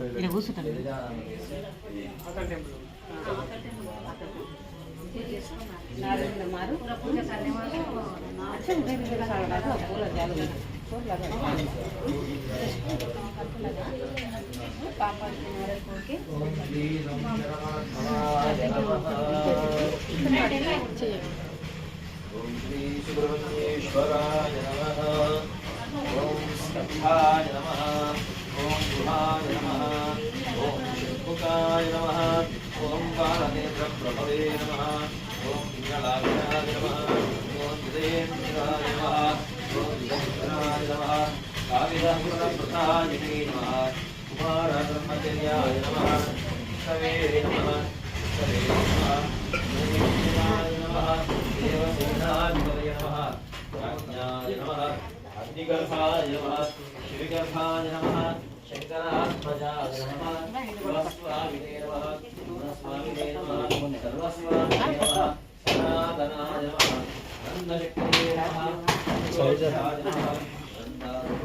ఇక్కడ కూర్చుంటాను పూజ ओम श्री सुब्रह्मण्येश्वराय नमः। ओम स्कंधाय नमः। ओम गुहाय नमः। ओम शिवमुखाय नमः। ओम बालनेत्रप्रभवे नमः। ओम पिङ्गलाभ्याय नमः। ओम हृदयेन्द्राय नमः। ओम विघ्नेन्द्राय नमः। काविदपुरप्रथाय नमः। कुमारब्रह्मचर्याय नमः। सवेरे नमः। सवेरे नमः। देवाय नमः। देवसेनाधिपतये नमः। राज्ञाय नमः। अग्निगर्भाय नमः। शिवगर्भाय नमः। शंकरात्मजाय नमः। शिवस्वामिने नमः। गुणस्वामिने नमः। सर्वस्वामिने नमः। सनातनाय नमः। नन्दशक्तिये नमः। सौजाय नमः।